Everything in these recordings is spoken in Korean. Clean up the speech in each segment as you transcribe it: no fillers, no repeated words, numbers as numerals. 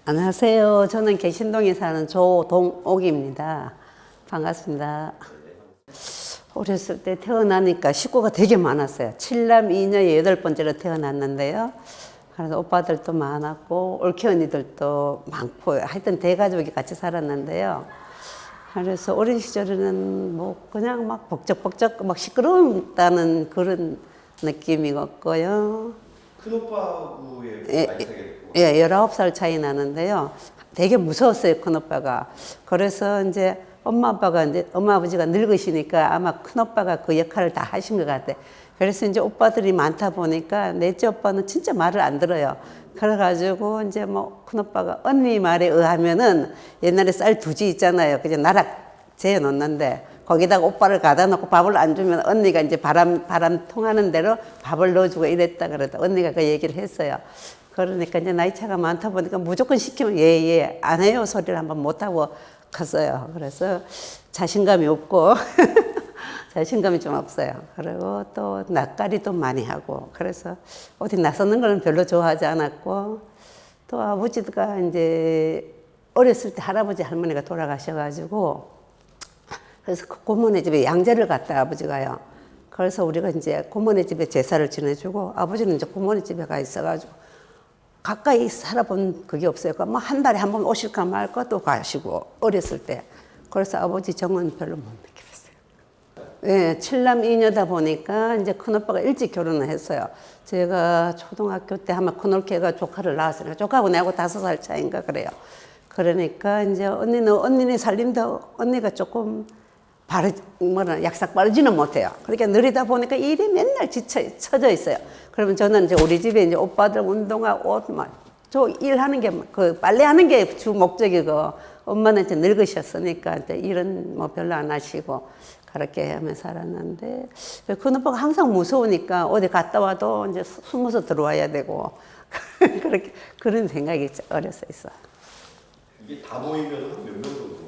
안녕하세요. 저는 개신동에 사는 조동옥입니다. 반갑습니다. 어렸을 때 태어나니까 식구가 되게 많았어요. 7남 2녀 8번째로 태어났는데요. 그래서 오빠들도 많았고 올케 언니들도 많고 하여튼 대가족이 같이 살았는데요. 그래서 어린 시절에는 뭐 그냥 막 벅적벅적 막 시끄럽다는 그런 느낌이었고요. 큰오빠하고의 예, 나이 차이가 있고. 예, 19살 차이 나는데요. 되게 무서웠어요, 큰오빠가. 그래서 이제 엄마 아버지가 늙으시니까 아마 큰오빠가 그 역할을 다 하신 것 같아. 그래서 이제 오빠들이 많다 보니까 넷째 오빠는 진짜 말을 안 들어요. 그래가지고 이제 뭐 큰오빠가 언니 말에 의하면은 옛날에 쌀 두지 있잖아요. 그냥 나락 재어 놓는데 거기다가 오빠를 가다 놓고 밥을 안 주면 언니가 이제 바람 통하는 대로 밥을 넣어주고 이랬다 그러다 언니가 그 얘기를 했어요. 그러니까 이제 나이 차가 많다 보니까 무조건 시키면 예, 안 해요 소리를 한번 못하고 갔어요. 그래서 자신감이 없고 자신감이 좀 없어요. 그리고 또 낯가리도 많이 하고 그래서 어디 나서는 걸 별로 좋아하지 않았고 또 아버지가 이제 어렸을 때 할아버지 할머니가 돌아가셔가지고 그래서 그 고모네 집에 양자를 갔다 아버지가요. 그래서 우리가 이제 고모네 집에 제사를 지내주고 아버지는 이제 고모네 집에 가 있어가지고 가까이 살아본 그게 없어요. 뭐 한 달에 한 번 오실까 말까 또 가시고 어렸을 때. 그래서 아버지 정은 별로 못 느끼겠어요. 예, 7남 2녀다 보니까 이제 큰오빠가 일찍 결혼을 했어요. 제가 초등학교 때 아마 큰올케가 조카를 낳았으니까 조카하고 내하고 5살 차이인가 그래요. 그러니까 이제 언니네 살림도 언니가 조금 약삭 빠르지는 못해요. 그러니까 느리다 보니까 일이 맨날 처져 있어요. 그러면 저는 이제 우리 집에 이제 오빠들 운동화, 옷, 저 일하는 게, 그 빨래하는 게 주 목적이고, 엄마는 이제 늙으셨으니까 이제 일은 뭐 별로 안 하시고, 그렇게 하며 살았는데, 큰 오빠가 항상 무서우니까 어디 갔다 와도 이제 숨어서 들어와야 되고, 그렇게, 그런 생각이 어렸을 때 있어요. 이게 다 모이면 한 몇 명 정도?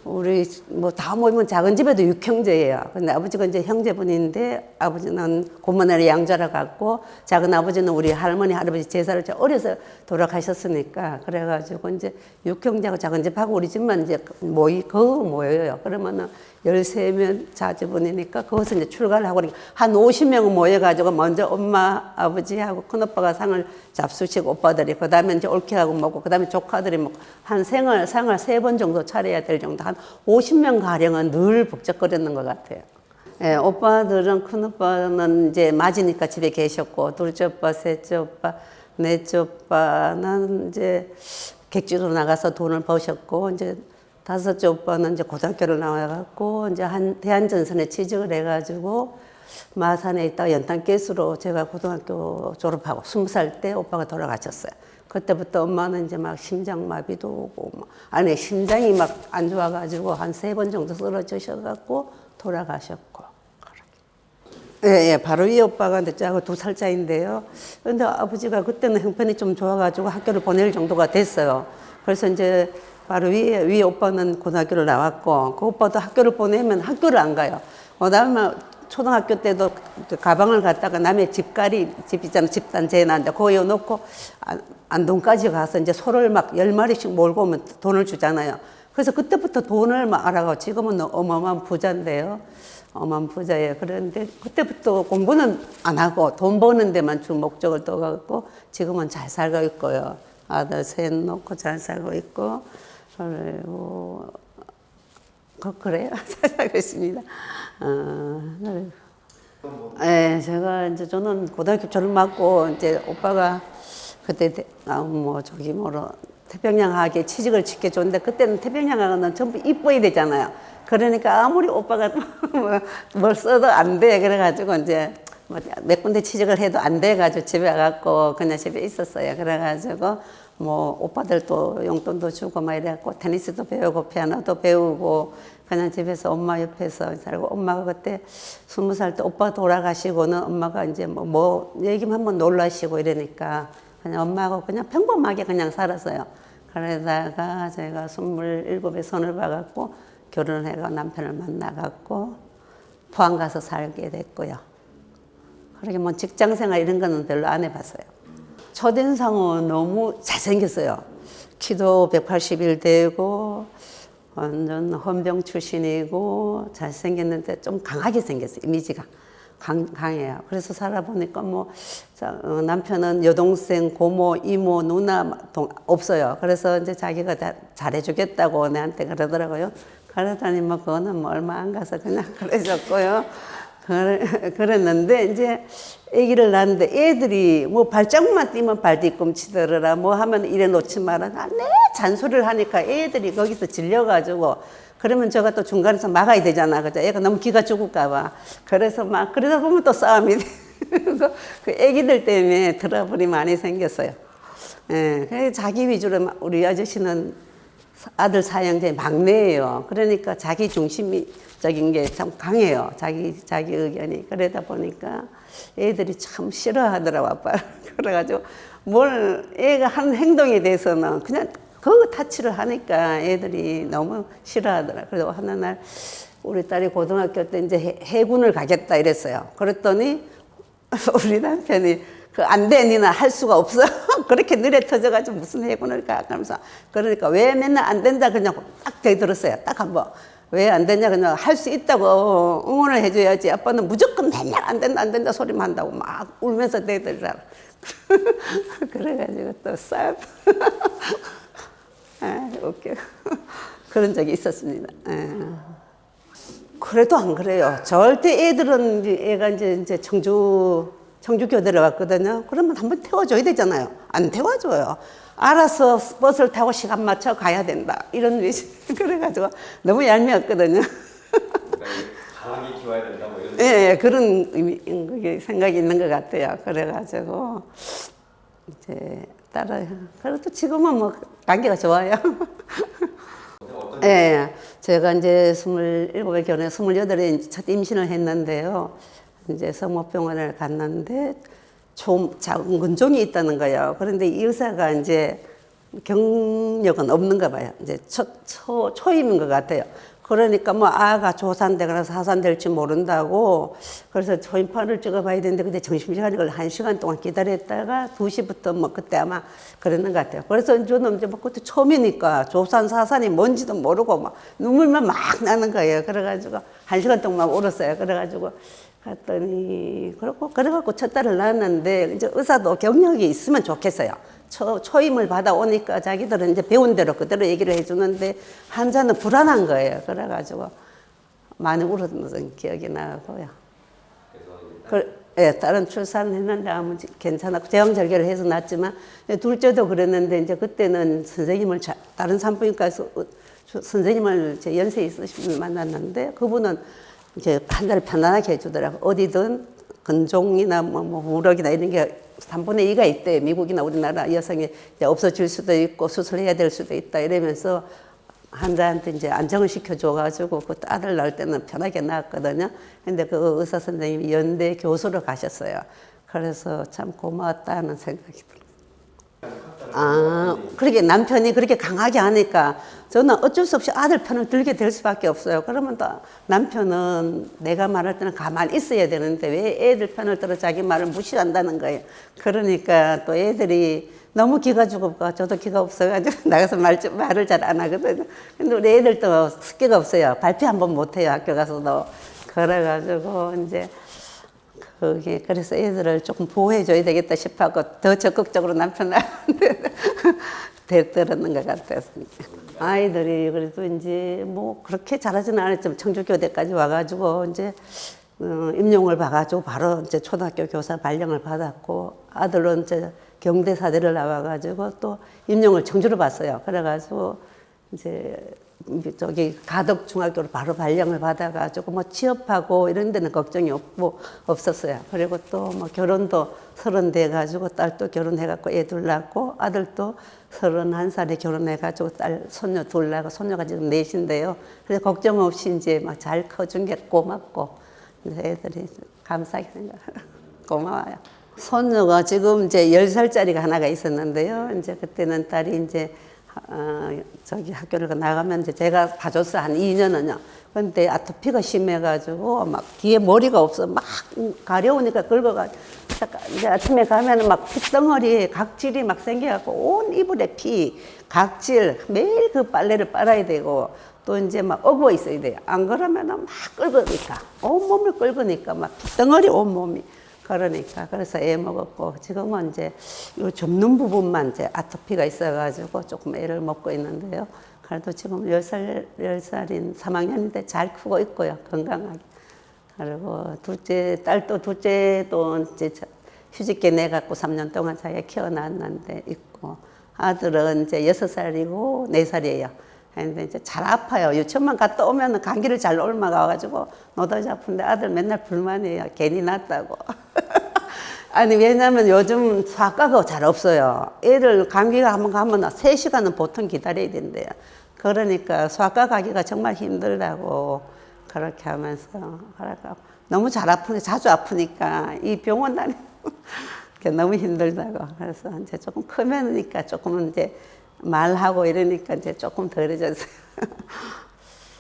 우리 뭐 다 모이면 작은 집에도 6형제예요. 근데 아버지가 이제 형제분인데 아버지는 고모네를 양자라 갔고 작은 아버지는 우리 할머니 할아버지 제사를 어려서 돌아가셨으니까 그래가지고 이제 6형제하고 작은 집하고 우리 집만 이제 모여요. 그러면은 13명 자제분이니까 거기서 이제 출가를 하고 한 50명 모여가지고 먼저 엄마 아버지하고 큰오빠가 상을 잡수시고 오빠들이 그 다음에 이제 올케하고 먹고 그 다음에 조카들이 먹고 한 상을 3번 정도 차려야 될 정도 한 50명 가량은 늘 북적거리는 것 같아요. 예, 오빠들은 큰오빠는 이제 맞으니까 집에 계셨고 둘째 오빠, 셋째 오빠, 넷째 오빠는 이제 객지로 나가서 돈을 버셨고 이제 다섯째 오빠는 이제 고등학교를 나와갖고 이제 대한전선에 취직을 해가지고 마산에 있다가 연탄가스로 제가 고등학교 졸업하고 20살 때 오빠가 돌아가셨어요. 그때부터 엄마는 이제 막 심장마비도 오고 아니 심장이 막 안 좋아가지고 한 3번 정도 쓰러지셔갖고 돌아가셨고. 예, 바로 위 오빠가 이제 저하고 2살 차인데요. 근데 아버지가 그때는 형편이 좀 좋아가지고 학교를 보낼 정도가 됐어요. 그래서 이제 바로 위에 오빠는 고등학교를 나왔고 그 오빠도 학교를 보내면 학교를 안 가요. 그다음에 초등학교 때도 가방을 갖다가 남의 집 있잖아 집단 재난데 거기에 놓고 안동까지 가서 이제 소를 막 10마리씩 몰고 오면 돈을 주잖아요. 그래서 그때부터 돈을 막 알아가고 지금은 어마어마한 부자인데요. 어마어마한 부자예요. 그런데 그때부터 공부는 안 하고 돈 버는 데만 주 목적을 떠갖고 지금은 잘 살고 있고요. 아들 셋 놓고 잘 살고 있고 그리고 그래요. 잘 살고 있습니다. 네, 저는 고등학교 졸업 맞고 이제 오빠가 그때 태평양학에 취직을 시켜줬는데 그때는 태평양학은 전부 이뻐야 되잖아요. 그러니까 아무리 오빠가 뭘 써도 안 돼. 그래가지고 이제 몇 군데 취직을 해도 안 돼가지고 집에 와갖고 그냥 집에 있었어요. 그래가지고 뭐 오빠들도 용돈도 주고 막 이래갖고 테니스도 배우고 피아노도 배우고 그냥 집에서 엄마 옆에서 살고 엄마가 그때 20살 때 오빠 돌아가시고는 엄마가 이제 뭐 얘기만 한번 놀라시고 이러니까 그냥 엄마하고 그냥 평범하게 그냥 살았어요. 그러다가 제가 27에 손을 봐갖고 결혼을 해가 남편을 만나갖고 포항 가서 살게 됐고요. 그렇게 뭐 직장 생활 이런 거는 별로 안 해봤어요. 첫인상은 너무 잘생겼어요. 키도 181 되고 완전 헌병 출신이고 잘생겼는데 좀 강하게 생겼어요. 이미지가 강해요. 그래서 살아보니까 뭐 남편은 여동생, 고모, 이모, 누나 없어요. 그래서 이제 자기가 다 잘해주겠다고 내한테 그러더라고요. 그러더니 뭐 그거는 뭐 얼마 안 가서 그냥 그러셨고요. 그랬는데 이제 아기를 낳았는데 애들이 뭐 발자국만 띄면 발뒤꿈치들으라 뭐 하면 이래 놓지 마라. 내 잔소리를 하니까 애들이 거기서 질려가지고 그러면 제가 또 중간에서 막아야 되잖아. 그죠? 애가 너무 기가 죽을까봐. 그래서 막 그러다 보면 또 싸움이 돼. 그 애기들 때문에 트러블이 많이 생겼어요. 예, 그래서 자기 위주로 우리 아저씨는 아들 사형제 막내예요. 그러니까 자기 중심적인 게 참 강해요. 자기 의견이. 그러다 보니까 애들이 참 싫어하더라고, 아빠. 그래가지고 애가 하는 행동에 대해서는 그냥 그 타치를 하니까 애들이 너무 싫어하더라. 그래서 어느 날 우리 딸이 고등학교 때 이제 해군을 가겠다 이랬어요. 그랬더니 우리 남편이 안 돼, 니는 할 수가 없어. 그렇게 느려 터져가지고 무슨 해군을 가? 그러면서 그러니까 왜 맨날 안 된다 그냥 딱 대들었어요. 딱 한번. 왜 안 되냐 그냥 할 수 있다고 응원을 해줘야지. 아빠는 무조건 맨날 안 된다 소리만 한다고 막 울면서 대들더라. 그래가지고 또 싸움. 웃겨. 그런 적이 있었습니다. 그래도 안 그래요. 절대 애들은 애가 이제 청주교대를 왔거든요. 그러면 한번 태워줘야 되잖아요. 안 태워줘요. 알아서 버스를 타고 시간 맞춰 가야 된다. 이런 위치. 그래가지고 너무 얄미웠거든요. 강하게 키워야 된다 뭐 이런. 예, 그런 그게 생각이 있는 것 같아요. 그래가지고 이제 따라요. 그래도 지금은 뭐 관계가 좋아요. 예, 제가 이제 27에 결혼해 28에 첫 임신을 했는데요. 이제 성모병원을 갔는데 작은 근종이 있다는 거예요. 그런데 이 의사가 이제 경력은 없는가 봐요. 이제 초임인 것 같아요. 그러니까 뭐 아가 조산되거나 사산될지 모른다고 그래서 초임판을 찍어봐야 되는데 그때 점심시간에 1시간 동안 기다렸다가 2시부터 뭐 그때 아마 그랬는 것 같아요. 그래서 저는 이제 뭐 그때 처음이니까 조산 사산이 뭔지도 모르고 막 눈물만 막 나는 거예요. 그래가지고 1시간 동안 울었어요. 그래가지고 갔더니 그래갖고 첫 딸을 낳았는데 이제 의사도 경력이 있으면 좋겠어요. 초임을 받아오니까 자기들은 이제 배운 대로 그대로 얘기를 해주는데 환자는 불안한 거예요. 그래가지고 많이 울었던 기억이 나고요. 딸은 출산했는데 아무 괜찮았고 제왕절개를 해서 낳았지만 둘째도 그랬는데 이제 그때는 선생님을 다른 산부인과에서 선생님을 제 연세 있으신 분을 만났는데 그분은 이제 판단을 편안하게 해주더라고. 어디든 근종이나 뭐 우럭이나 이런 게 3분의 2가 있대. 미국이나 우리나라 여성이 이제 없어질 수도 있고 수술해야 될 수도 있다 이러면서 환자한테 이제 안정을 시켜줘가지고 그 아들 낳을 때는 편하게 낳았거든요. 근데 그 의사 선생님이 연대 교수로 가셨어요. 그래서 참 고마웠다는 생각이 들어요. 그렇게 남편이 그렇게 강하게 하니까 저는 어쩔 수 없이 아들 편을 들게 될 수밖에 없어요. 그러면 또 남편은 내가 말할 때는 가만히 있어야 되는데 왜 애들 편을 들어 자기 말을 무시한다는 거예요. 그러니까 또 애들이 너무 기가 죽을까 저도 기가 없어가지고 나가서 말을 잘 안 하거든요. 근데 우리 애들도 습기가 없어요. 발표 한번 못해요. 학교 가서도. 그래가지고 이제 그래서 애들을 조금 보호해줘야 되겠다 싶어서 더 적극적으로 남편한테 대들었는 것 같았습니다. 아이들이 그래도 이제 뭐 그렇게 잘하지는 않았지만 청주교대까지 와가지고 이제 임용을 봐가지고 바로 이제 초등학교 교사 발령을 받았고 아들은 이제 경대사대를 나와가지고 또 임용을 청주로 봤어요. 그래가지고 이제 저기 가덕 중학교로 바로 발령을 받아가지고 뭐 취업하고 이런 데는 걱정이 없었어요. 그리고 또 뭐 결혼도 30 돼가지고 딸도 결혼해갖고 애 둘 낳고 아들도 31살에 결혼해가지고 딸 손녀 둘 낳고 손녀가 지금 넷인데요. 그래서 걱정 없이 이제 막 잘 커준 게 고맙고 그래서 애들이 감사하게 고마워요. 손녀가 지금 이제 10살짜리가 하나가 있었는데요. 이제 그때는 딸이 이제 저기 학교를 나가면 이제 제가 봐줬어요. 한 2년은요. 근데 아토피가 심해가지고 막 뒤에 머리가 없어. 막 가려우니까 긁어가지고. 이제 아침에 가면은 막 핏덩어리, 각질이 막 생겨갖고 온 이불에 피, 각질, 매일 그 빨래를 빨아야 되고 또 이제 막 어부어 있어야 돼요. 안 그러면은 막 긁으니까. 온몸을 긁으니까 막 핏덩어리 온몸이. 그러니까 그래서 애 먹었고 지금은 이제 요 접는 부분만 이제 아토피가 있어가지고 조금 애를 먹고 있는데요. 그래도 지금 10살인 3학년인데 잘 크고 있고요. 건강하게. 그리고 둘째도 이제 휴직계 내갖고 3년 동안 자기가 키워놨는데 있고 아들은 이제 6살이고 4살이에요. 근데 이제 잘 아파요. 유치원만 갔다 오면 감기를 잘 옮아가가지고 노다지 아픈데 아들 맨날 불만이에요. 괜히 낳았다고. 아니 왜냐면 요즘 소아과가 잘 없어요. 애들 감기가 한번 가면 3시간은 보통 기다려야 된대요. 그러니까 소아과 가기가 정말 힘들다고 그렇게 하면서 그러니까 너무 잘 아프니까 자주 아프니까 이 병원 다니고 너무 힘들다고. 그래서 이제 조금 크면니까 조금 이제 말하고 이러니까 이제 조금 덜해졌어요.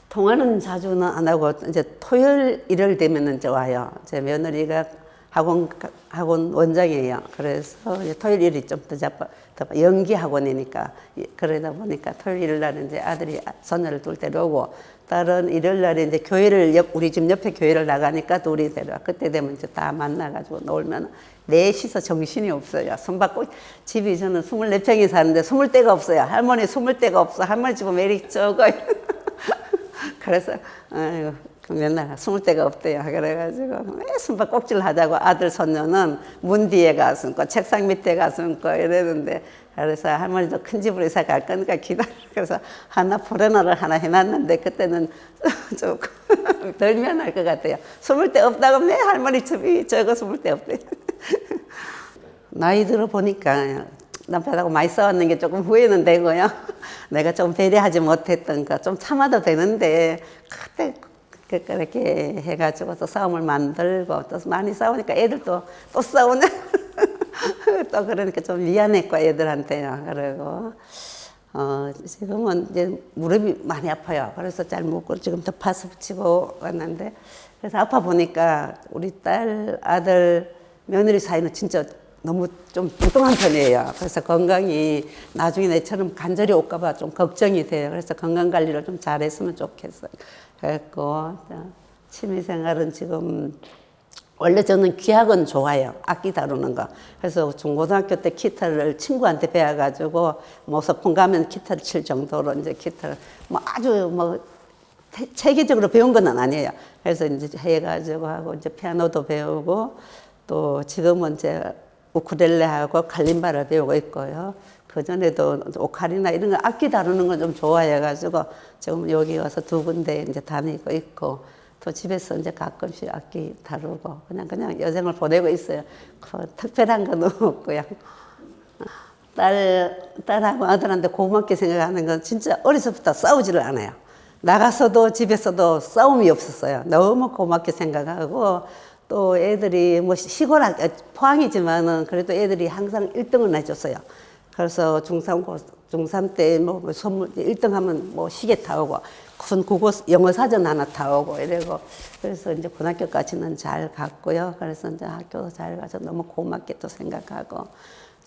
통화는 자주는 안 하고 이제 토요일 일요일 되면은 이제 와요. 제 며느리가 학원 원장이에요. 그래서 이제 토요일 일이 좀 더 연기 학원이니까 그러다 보니까 토요일 날 이제 아들이 손녀를 둘 때 오고 다른 일요일 날에 이제 교회를 우리 집 옆에 교회를 나가니까 둘이 데려와. 그때 되면 이제 다 만나가지고 놀면 넷이서 정신이 없어요. 손바닥 집이 저는 24평이 사는데 20대가 없어요. 할머니 20대가 없어. 할머니 집은 왜 이렇게 적어요. 그래서 아이고 맨날 20대가 없대요. 그래가지고 왜 숨바 꼭질 하자고 아들 손녀는 문 뒤에 가서 숨고 책상 밑에 가서 숨고 이러는데 그래서 할머니도 큰 집으로 이사 갈 거니까 기다려. 그래서 하나 포레너를 하나 해놨는데 그때는 조금 덜 미안할 것 같아요. 20대 없다고 내 할머니 집이 저거 20대 없대. 나이 들어 보니까 남편하고 많이 싸웠는 게 조금 후회는 되고요. 내가 좀 배려하지 못했던 거 좀 참아도 되는데 그때 그렇게 해가지고 또 싸움을 만들고 또 많이 싸우니까 애들도 또 싸우네. 또 그러니까 좀 미안했고 애들한테요. 그리고 지금은 이제 무릎이 많이 아파요. 그래서 잘 먹고 지금 더 파스 붙이고 왔는데 그래서 아파 보니까 우리 딸 아들 며느리 사이는 진짜 너무 좀 뚱뚱한 편이에요. 그래서 건강이 나중에 내처럼 간절히 올까봐 좀 걱정이 돼요. 그래서 건강 관리를 좀 잘했으면 좋겠어요. 그랬고 취미생활은 지금 원래 저는 기악은 좋아해요. 악기 다루는 거. 그래서 중고등학교 때 기타를 친구한테 배워가지고 뭐 소풍 가면 기타를 칠 정도로 이제 기타를 뭐 아주 뭐 체계적으로 배운 건 아니에요. 그래서 이제 해가지고 하고 이제 피아노도 배우고 또 지금은 이제 우쿨렐레하고 칼림바를 배우고 있고요. 그전에도 오카리나 이런 거 악기 다루는 건 좀 좋아해가지고 지금 여기 와서 2군데 이제 다니고 있고 또 집에서 이제 가끔씩 악기 다루고 그냥 여생을 보내고 있어요. 특별한 건 없고요. 딸하고 아들한테 고맙게 생각하는 건 진짜 어려서부터 싸우지를 않아요. 나가서도 집에서도 싸움이 없었어요. 너무 고맙게 생각하고 또 애들이 뭐 시골 포항이지만은 그래도 애들이 항상 1등을 해줬어요. 그래서 중3 때 뭐 선물 1등 하면 뭐 시계 타오고 큰 국어 영어 사전 하나 타오고 이러고 그래서 이제 고등학교까지는 잘 갔고요. 그래서 이제 학교도 잘 가서 너무 고맙게 또 생각하고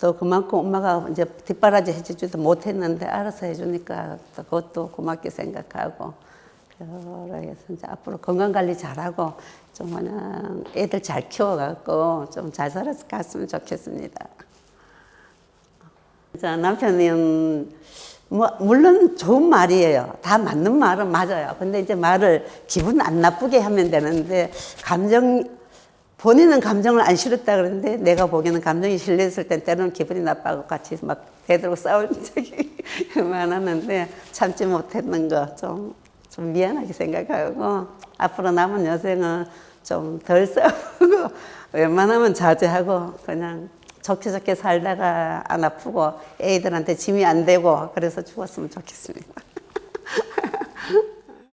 또 그만큼 엄마가 이제 뒷바라지 해주지도 못했는데 알아서 해주니까 또 그것도 고맙게 생각하고 그래서 이제 앞으로 건강 관리 잘하고 좀 그냥 애들 잘 키워갖고 좀 잘 살았으면 좋겠습니다. 자, 남편은 뭐 물론 좋은 말이에요. 다 맞는 말은 맞아요. 근데 이제 말을 기분 안 나쁘게 하면 되는데 본인은 감정을 안 실었다 그러는데 내가 보기에는 감정이 실렸을 땐 때로는 기분이 나빠하고 같이 막 대들고 싸울 적이 많았는데 참지 못했는 거 좀 미안하게 생각하고 앞으로 남은 여생은 좀 덜 싸우고 웬만하면 자제하고 그냥 좋게 살다가 안 아프고 애들한테 짐이 안 되고 그래서 죽었으면 좋겠습니다.